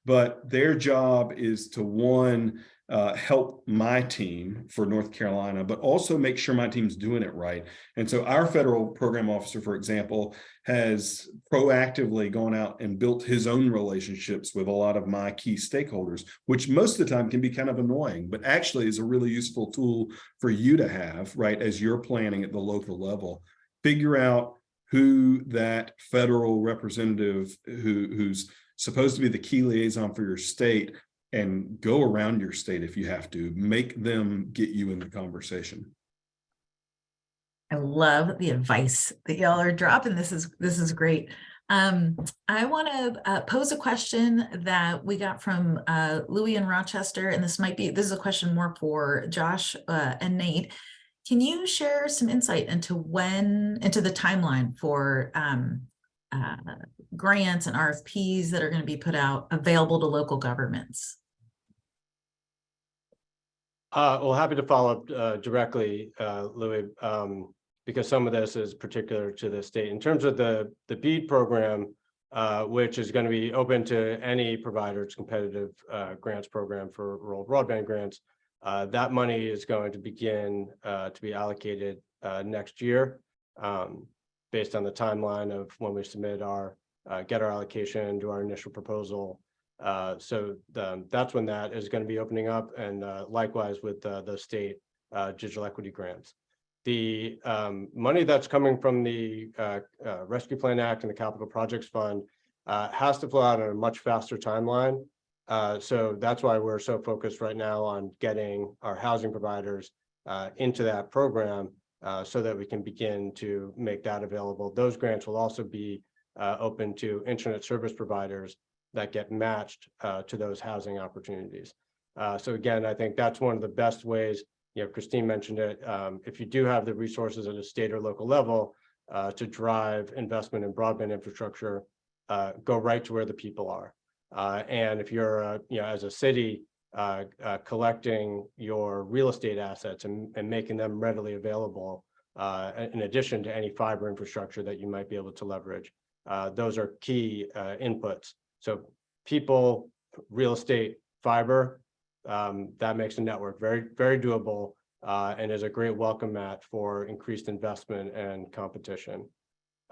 Speaker 3: but their job is to, one, help my team for North Carolina, but also make sure my team's doing it right. And so our federal program officer, for example, has proactively gone out and built his own relationships with a lot of my key stakeholders, which most of the time can be kind of annoying, but actually is a really useful tool for you to have, right, as you're planning at the local level. Figure out who that federal representative who's supposed to be the key liaison for your state, and go around your state if you have to. Make them get you in the conversation.
Speaker 1: I love the advice that y'all are dropping. This is great. I want to pose a question that we got from Louis in Rochester, and this is a question more for Josh and Nate. Can you share some insight into the timeline for grants and RFPs that are going to be put out available to local governments?
Speaker 2: Well, happy to follow up directly, Louis, because some of this is particular to the state. In terms of the BEAD program, which is going to be open to any provider's competitive grants program for rural broadband grants, that money is going to begin to be allocated next year, based on the timeline of when we submit get our allocation, do our initial proposal. So that's when that is going to be opening up, and likewise with the state digital equity grants. The money that's coming from the Rescue Plan Act and the Capital Projects Fund has to flow out on a much faster timeline. So that's why we're so focused right now on getting our housing providers into that program so that we can begin to make that available. Those grants will also be open to internet service providers that get matched to those housing opportunities. So again, I think that's one of the best ways, Christine mentioned it, if you do have the resources at a state or local level to drive investment in broadband infrastructure, go right to where the people are. And if you're, as a city, collecting your real estate assets and making them readily available, in addition to any fiber infrastructure that you might be able to leverage, those are key inputs. So people, real estate, fiber, that makes a network very, very doable and is a great welcome mat for increased investment and competition.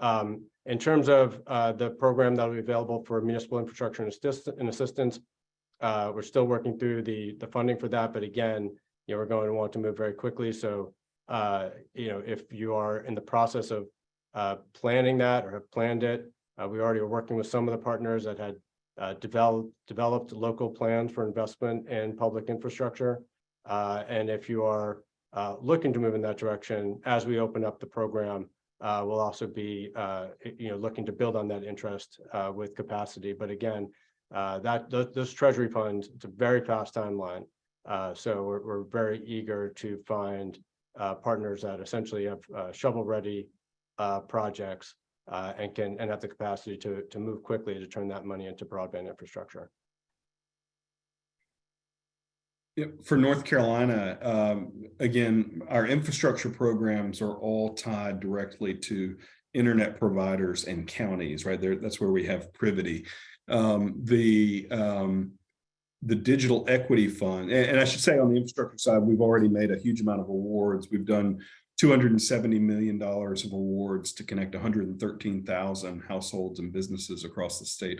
Speaker 2: In terms of the program that will be available for municipal infrastructure and assistance, we're still working through the funding for that. But again, we're going to want to move very quickly. So, if you are in the process of planning that or have planned it, we already are working with some of the partners that had developed local plans for investment in public infrastructure. And if you are looking to move in that direction, as we open up the program, we'll also be looking to build on that interest with capacity. But again, Those treasury funds, it's a very fast timeline. So we're very eager to find partners that essentially have shovel-ready projects and have the capacity to move quickly to turn that money into broadband infrastructure.
Speaker 3: For North Carolina, again, our infrastructure programs are all tied directly to internet providers and counties, right? That's where we have privity. The Digital Equity Fund, and I should say on the infrastructure side, we've already made a huge amount of awards. We've done $270 million of awards to connect 113,000 households and businesses across the state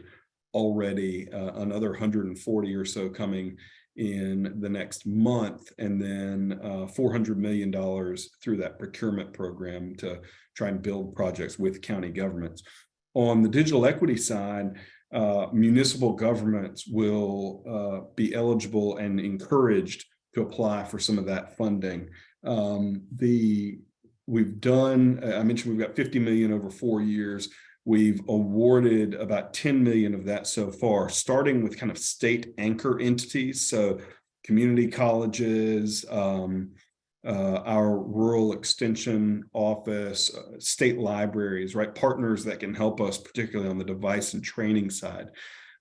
Speaker 3: already, another 140 or so coming in the next month, and then $400 million through that procurement program to try and build projects with county governments. On the digital equity side, municipal governments will be eligible and encouraged to apply for some of that funding. We've done, I mentioned we've got 50 million over 4 years. We've awarded about 10 million of that so far, starting with kind of state anchor entities. So community colleges, our rural extension office, state libraries, right? Partners that can help us, particularly on the device and training side.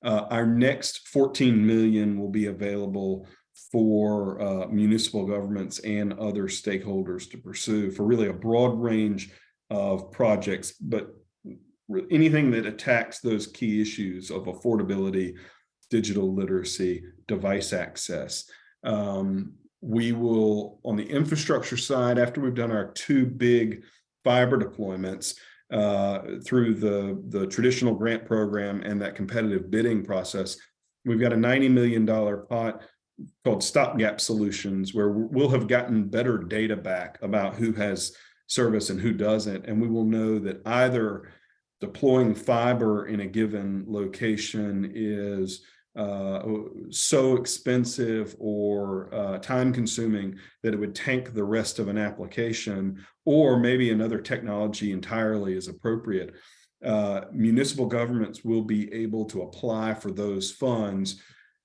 Speaker 3: Our next 14 million will be available for municipal governments and other stakeholders to pursue for really a broad range of projects, but anything that attacks those key issues of affordability, digital literacy, device access. We will, on the infrastructure side, after we've done our 2 big fiber deployments through the traditional grant program and that competitive bidding process, we've got a $90 million pot called Stopgap Solutions, where we'll have gotten better data back about who has service and who doesn't. And we will know that either deploying fiber in a given location is so expensive or time consuming that it would tank the rest of an application, or maybe another technology entirely is appropriate. Municipal governments will be able to apply for those funds.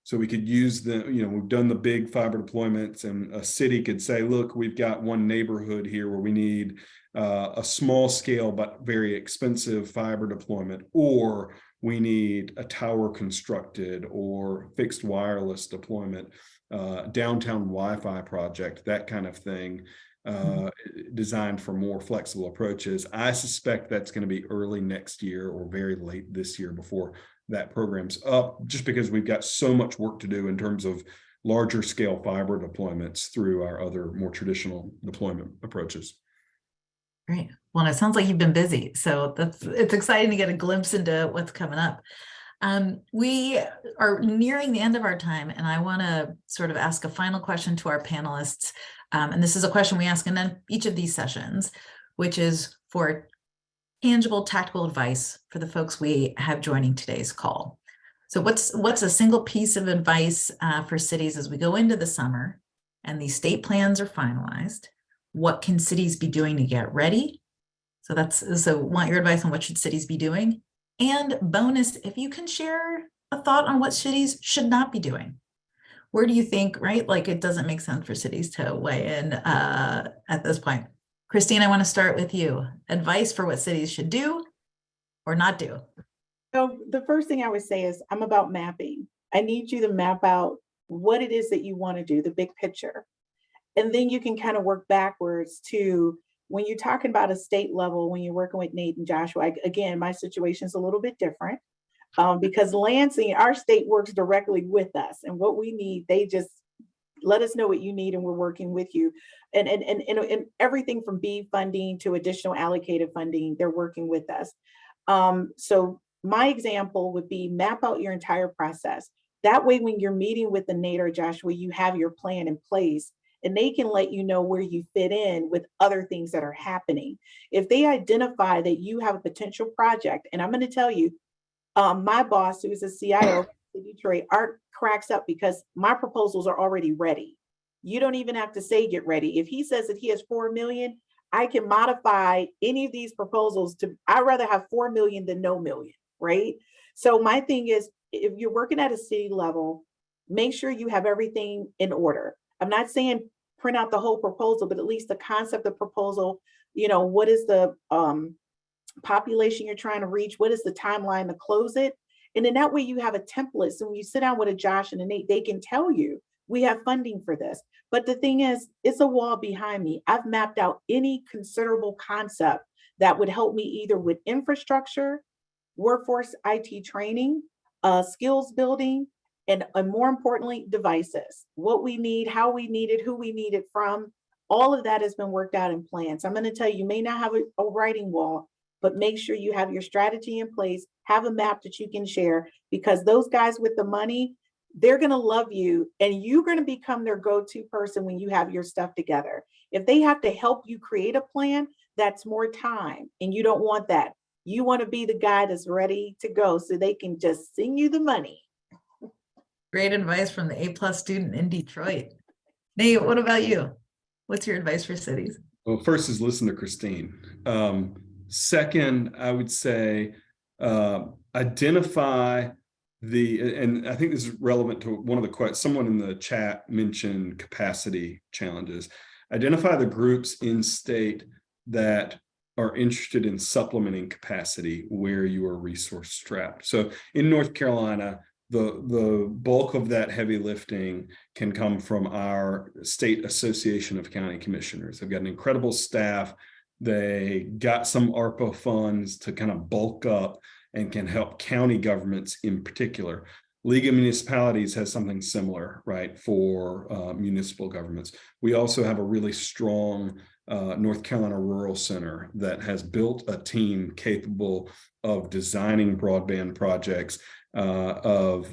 Speaker 3: So we could use we've done the big fiber deployments, and a city could say, look, we've got one neighborhood here where we need a small scale but very expensive fiber deployment, or we need a tower constructed or fixed wireless deployment, downtown Wi-Fi project, that kind of thing, designed for more flexible approaches. I suspect that's going to be early next year or very late this year before that program's up, just because we've got so much work to do in terms of larger scale fiber deployments through our other more traditional deployment approaches.
Speaker 1: Great. Well, it sounds like you've been busy, so it's exciting to get a glimpse into what's coming up. We are nearing the end of our time, and I want to sort of ask a final question to our panelists. And this is a question we ask in each of these sessions, which is for tangible, tactical advice for the folks we have joining today's call. So what's a single piece of advice for cities as we go into the summer and these state plans are finalized? What can cities be doing to get ready? So want your advice on what should cities be doing? And bonus, if you can share a thought on what cities should not be doing. Where do you think, right? Like, it doesn't make sense for cities to weigh in at this point. Christine, I want to start with you. Advice for what cities should do or not do.
Speaker 4: So the first thing I would say is I'm about mapping. I need you to map out what it is that you want to do, the big picture. And then you can kind of work backwards to when you're talking about a state level, when you're working with Nate and Joshua. Again, my situation is a little bit different because Lansing, our state works directly with us, and what we need, they just let us know what you need and we're working with you. And everything from BEAD funding to additional allocated funding, they're working with us. So my example would be map out your entire process. That way, when you're meeting with the Nate or Joshua, you have your plan in place and they can let you know where you fit in with other things that are happening. If they identify that you have a potential project, and I'm going to tell you, my boss, who is a CIO in Detroit, Art cracks up because my proposals are already ready. You don't even have to say get ready. If he says that he has 4 million, I can modify any of these proposals to, I'd rather have 4 million than no million, right? So my thing is, if you're working at a city level, make sure you have everything in order. I'm not saying print out the whole proposal, but at least the concept of proposal, what is the population you're trying to reach? What is the timeline to close it? And then that way you have a template. So when you sit down with a Josh and a Nate, they can tell you, we have funding for this. But the thing is, it's a wall behind me. I've mapped out any considerable concept that would help me either with infrastructure, workforce IT training, skills building, and more importantly, devices. What we need, how we need it, who we need it from, all of that has been worked out in plans. I'm going to tell you, you may not have a writing wall, but make sure you have your strategy in place, have a map that you can share, because those guys with the money, they're going to love you and you're going to become their go-to person when you have your stuff together. If they have to help you create a plan, that's more time, and you don't want that. You want to be the guy that's ready to go so they can just send you the money.
Speaker 1: Great advice from the A+ student in Detroit. Nate, what about you? What's your advice for cities?
Speaker 3: Well, first is listen to Christine. Second, I would say identify and I think this is relevant to one of the questions. Someone in the chat mentioned capacity challenges. Identify the groups in state that are interested in supplementing capacity where you are resource strapped. So in North Carolina, the bulk of that heavy lifting can come from our State Association of County Commissioners. They've got an incredible staff. They got some ARPA funds to kind of bulk up and can help county governments in particular. League of Municipalities has something similar, right, for municipal governments. We also have a really strong North Carolina Rural Center that has built a team capable of designing broadband projects, of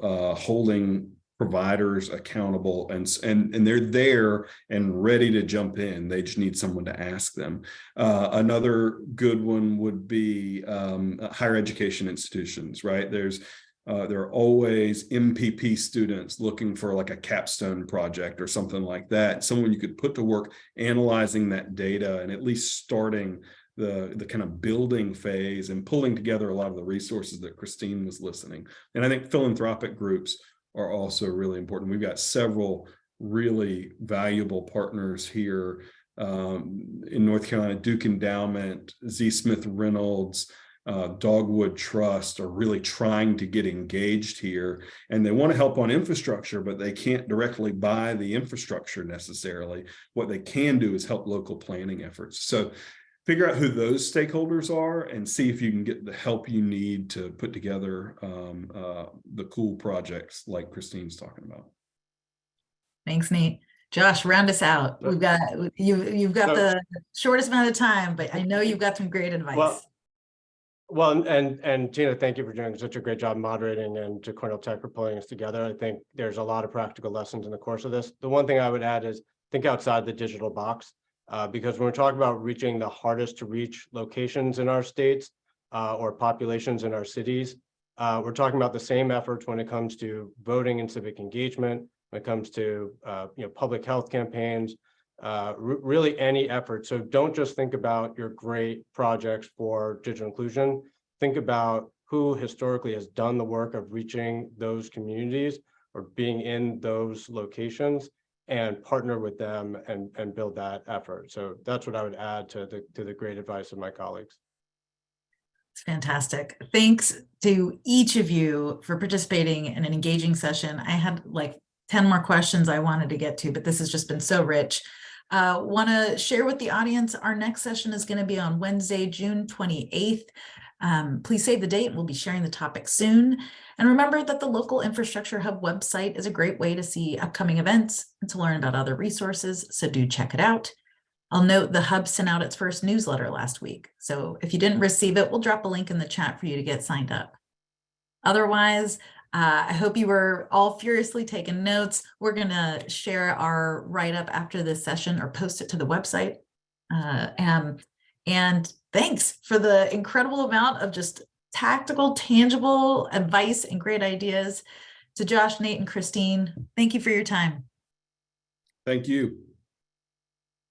Speaker 3: holding providers accountable, and they're there and ready to jump in. They just need someone to ask them. Another good one would be higher education institutions, right? There are always MPP students looking for like a capstone project or something like that. Someone you could put to work analyzing that data and at least starting the kind of building phase and pulling together a lot of the resources that Christine was listening. And I think philanthropic groups are also really important. We've got several really valuable partners here in North Carolina. Duke Endowment, Z. Smith Reynolds, Dogwood Trust are really trying to get engaged here, and they want to help on infrastructure, but they can't directly buy the infrastructure necessarily. What they can do is help local planning efforts. So figure out who those stakeholders are and see if you can get the help you need to put together the cool projects like Christine's talking about.
Speaker 1: Thanks, Nate. Josh, round us out. We've got you've got the shortest amount of time, but I know you've got some great advice.
Speaker 2: Well, and Gina, thank you for doing such a great job moderating, and to Cornell Tech for pulling us together. I think there's a lot of practical lessons in the course of this. The one thing I would add is think outside the digital box, because when we're talking about reaching the hardest to reach locations in our states or populations in our cities, we're talking about the same efforts when it comes to voting and civic engagement, when it comes to public health campaigns, really any effort. So don't just think about your great projects for digital inclusion. Think about who historically has done the work of reaching those communities or being in those locations, and partner with them and build that effort. So that's what I would add to the great advice of my colleagues.
Speaker 1: It's fantastic. Thanks to each of you for participating in an engaging session. I had like 10 more questions I wanted to get to, but this has just been so rich. Want to share with the audience, our next session is going to be on Wednesday, June 28th. Please save the date. We'll be sharing the topic soon. And remember that the Local Infrastructure Hub website is a great way to see upcoming events and to learn about other resources, so do check it out. I'll note the Hub sent out its first newsletter last week, so if you didn't receive it, we'll drop a link in the chat for you to get signed up. Otherwise, I hope you were all furiously taking notes. We're going to share our write-up after this session or post it to the website. And thanks for the incredible amount of just tactical, tangible advice and great ideas. To Josh, Nate, and Christine, thank you for your time.
Speaker 3: Thank you.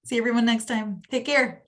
Speaker 1: See everyone next time. Take care.